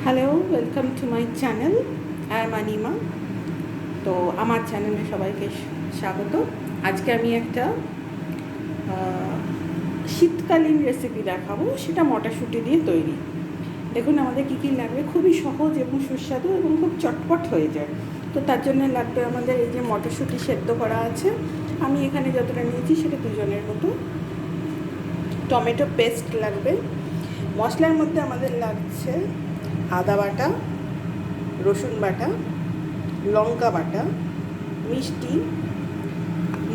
Hello, welcome to my channel. I am Anima. তো আমার চ্যানেলে সবাইকে স্বাগত। আজকে আমি একটা শীতকালীন রেসিপি দেখাবো, সেটা মটরশুঁটি দিয়ে তৈরি। দেখুন আমাদের কী কী লাগবে, খুবই সহজ এবং সুস্বাদু এবং খুব চটপট হয়ে যায়। তো তার জন্য লাগবে আমাদের এই যে মটরশুঁটি সেদ্ধ করা আছে, আমি এখানে যতটা নিয়েছি সেটা দুজনের মতো। টমেটো পেস্ট লাগবে। মশলার মধ্যে আমাদের লাগছে আদা বাটা, রসুন বাটা, লঙ্কা বাটা, মিষ্টি,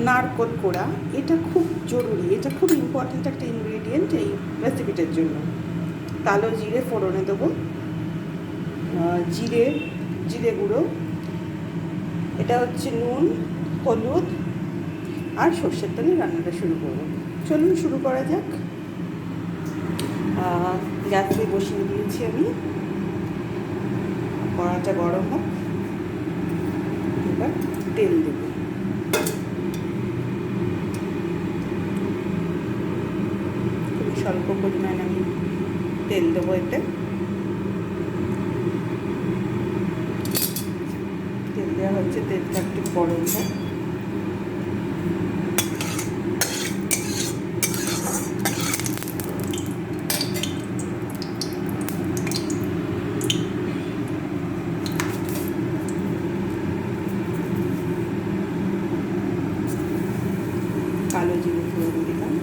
নারকোল কোড়া। এটা খুব জরুরি, এটা খুব ইম্পর্ট্যান্ট একটা ইনগ্রিডিয়েন্ট এই রেসিপিটার জন্য। কালো জিরে ফোড়নে দেবো, জিরে গুঁড়ো, এটা হচ্ছে নুন, হলুদ আর সর্ষের তেলে রান্নাটা শুরু করবো। চলুন শুরু করা যাক। গ্যাসে বসিয়ে দিয়েছি আমি, কড়াটা গরম হোক। এবার তেল দেব। খুবই স্বল্প পরিমাণ আমি তেল দেবো এতে। তেল দেওয়া হচ্ছে, তেলটা একটু গরম হোক। কালো জিরে ফোড়ন দিলাম,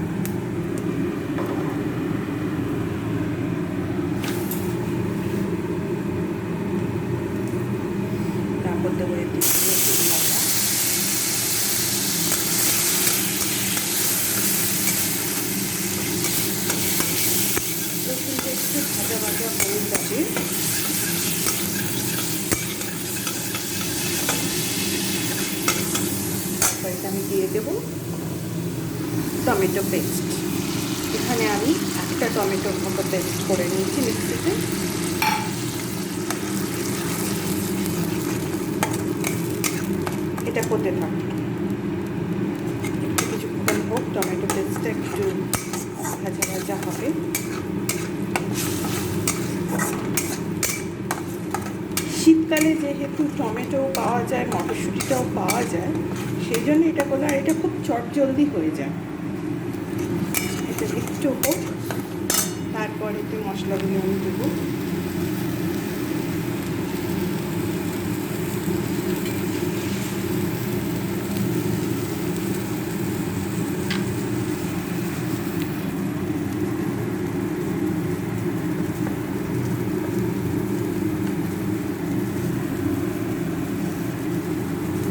তারপর দেবো একটু রসুন বাটা, রসুনটা একটু ভাজা ভাজা হয়ে যাবে। তারপর এটা আমি দিয়ে দেবো টমেটো পেস্ট। এখানে আমি একটা টমেটোর মতো পেস্ট করে নিয়েছি মিক্সিতে। এটা করতে থাকি, একটু কিছুক্ষণ হোক, টমেটো পেস্টটা একটু ভাজা ভাজা হবে। শীতকালে যেহেতু টমেটো পাওয়া যায়, মটরশুঁটিটাও পাওয়া যায়, সেই জন্য এটা করলে, আর এটা খুব চটজলদি হয়ে যায়। এটা একটু হোক, তারপর একটু মশলাগুলো আমি দেবো।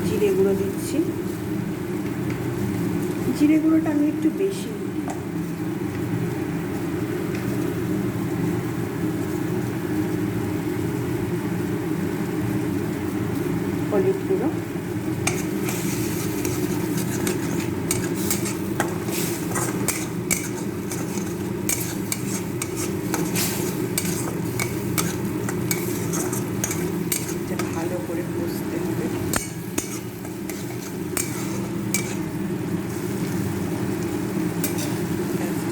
জিরে গুঁড়ো দিচ্ছি, জিরে গুঁড়োটা আমি একটু বেশি দিই। হলুদ গুঁড়ো, ভালো করে কষতে হবে।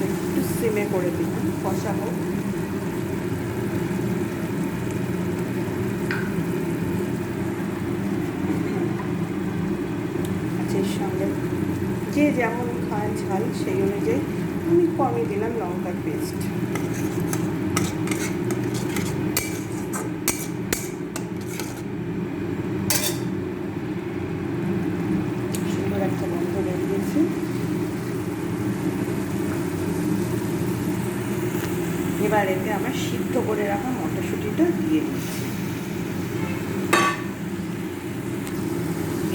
একটু সিমে করে দিলাম, কষা হোক। আচ্ছা, এর সঙ্গে যে যেমন খায় ঝাল সেই অনুযায়ী আমি কমই দিলাম লঙ্কার পেস্ট। সুন্দর একটা গন্ধ বেরিয়েছে। এবার এতে আমার সিদ্ধ করে রাখা মটরশুঁটিটা দিয়ে দিচ্ছি।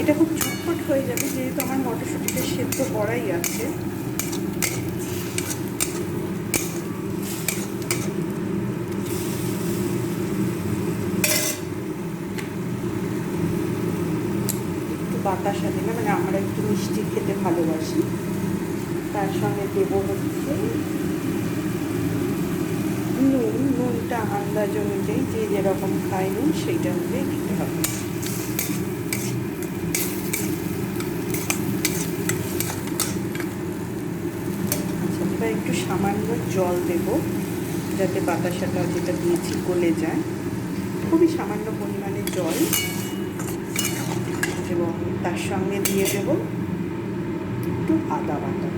এটা খুব ঝটপট হয়ে যাবে, যেহেতু আমার মটরশুঁটিটা সেদ্ধ করাই আছে। একটু বাতাসা দিলে, মানে আমরা একটু মিষ্টি খেতে ভালোবাসি। তার সঙ্গে দেবো হচ্ছে নুনটা আন্দাজ অনুযায়ী, যে যেরকম খায় নুন সেইটা অনুযায়ী দিতে হবে। আচ্ছা, এবার একটু সামান্য জল দেব, যাতে বাতাসাটা যেটা দিয়েছি গলে যায়। খুবই সামান্য পরিমাণে জল, এবং তার সঙ্গে দিয়ে দেব একটু আদা বাটা।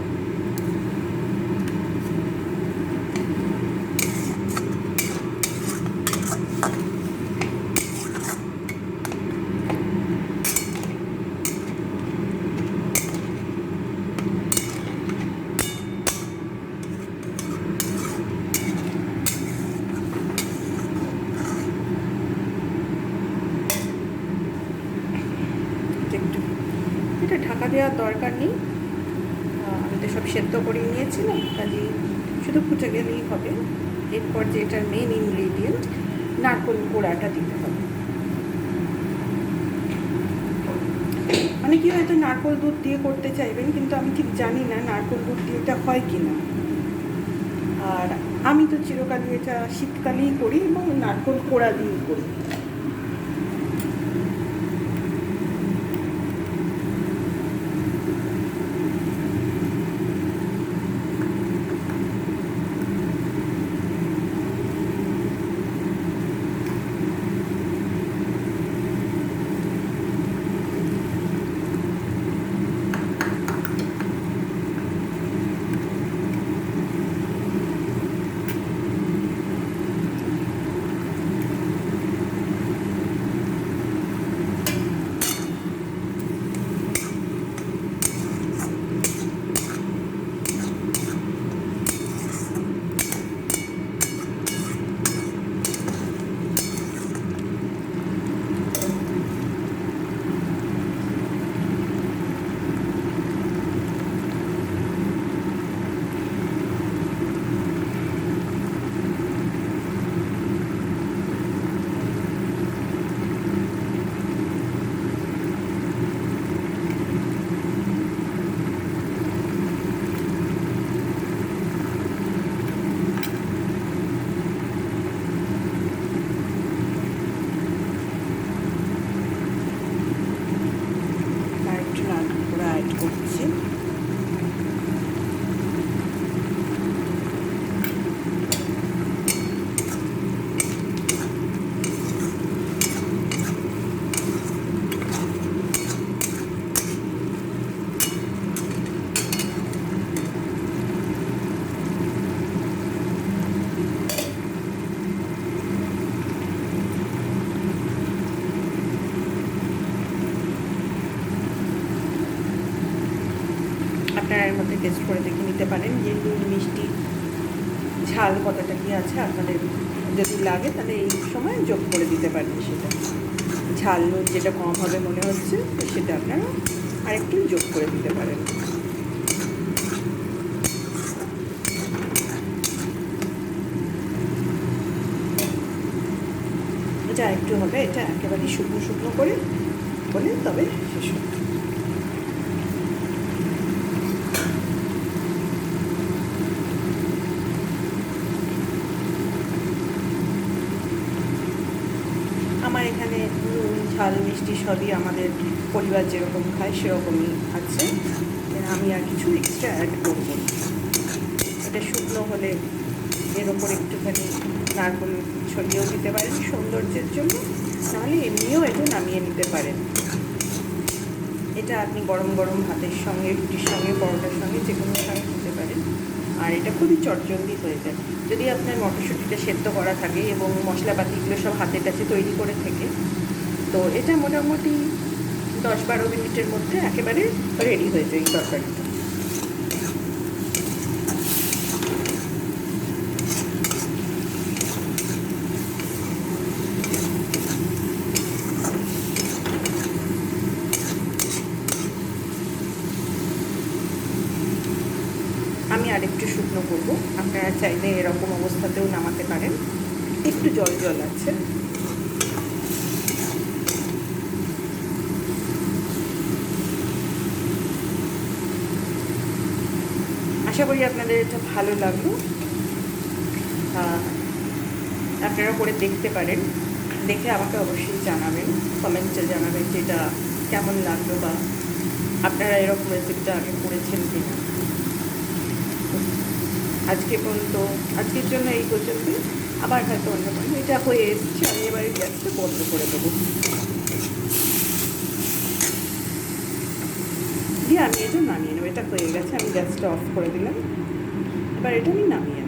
এটা ঢাকা দেওয়ার দরকার নেই, আমি তো সব সেদ্ধ করে নিয়েছিলাম, কাজেই শুধু ফুটে গেলেই হবে। এরপর যে এটার মেন ইনগ্রিডিয়েন্ট নারকেল কোড়াটা দিতে হবে। অনেকেই হয়তো নারকেল দুধ দিয়ে করতে চাইবেন, কিন্তু আমি ঠিক জানি না নারকেল দুধ দিয়ে এটা হয় কি না। আর আমি তো চিরকালই এটা শীতকালেই করি এবং নারকেল কোড়া দিয়েই করি। আপনারা এর মধ্যে টেস্ট করে দেখে নিতে পারেন যে নুন মিষ্টি ঝাল কতটা কী আছে। আপনাদের যদি লাগে তাহলে এই সময় যোগ করে দিতে পারেন সেটা। ঝাল নুন যেটা কম হবে মনে হচ্ছে সেটা আপনারা আরেকটু যোগ করে দিতে পারেন। এটা একটু হবে, এটা একেবারেই শুকনো শুকনো করে বলে তবে শেষ হবে। আমার এখানে নুন ঝাল মিষ্টি সবই আমাদের পরিবার যেরকম খায় সেরকমই আছে, আমি আর কিছু এক্সট্রা অ্যাড করব। এটা শুকনো হলে এর ওপর একটুখানি নারকেল ছড়িয়েও দিতে পারেন সৌন্দর্যের জন্য, নাহলে এমনিও এটা নামিয়ে নিতে পারেন। এটা আপনি গরম গরম ভাতের সঙ্গে, রুটির সঙ্গে, পরোটার সঙ্গে যে কোনো সঙ্গে খেতে পারেন। আর এটা খুবই চটজলদি হয়ে যায় যদি আপনার মটরশুঁটিটা সেদ্ধ করা থাকে এবং মশলাপাতিগুলো সব হাতের কাছে তৈরি করে থাকে। তো এটা মোটামুটি 10-12 মিনিটের মধ্যে একেবারে রেডি হয়ে যায় এই তরকারিটা। আমি আরেকটু শুকনো করব, আপনারা চাইলে এরকম অবস্থাতেও নামাতে পারেন। একটু জল জল আছে। আশা করি আপনাদের এটা ভালো লাগলো। আপনারা করে দেখতে পারেন, দেখে আমাকে অবশ্যই জানাবেন, কমেন্টে জানাবেন যে এটা কেমন লাগলো বা আপনারা এরকম রেসিপিটা আগে করেছেন কি না। আজকের জন্য এই পর্যন্তই। আবার হয়তো অন্য কোনো, এটা হয়ে এসছে, আমি এবার গ্যাসটা বন্ধ করে দেবো, দিয়ে আমি এটা নামিয়ে নেবো। এটা হয়ে গেছে, আমি গ্যাসটা অফ করে দিলাম, এবার এটা আমি নামিয়ে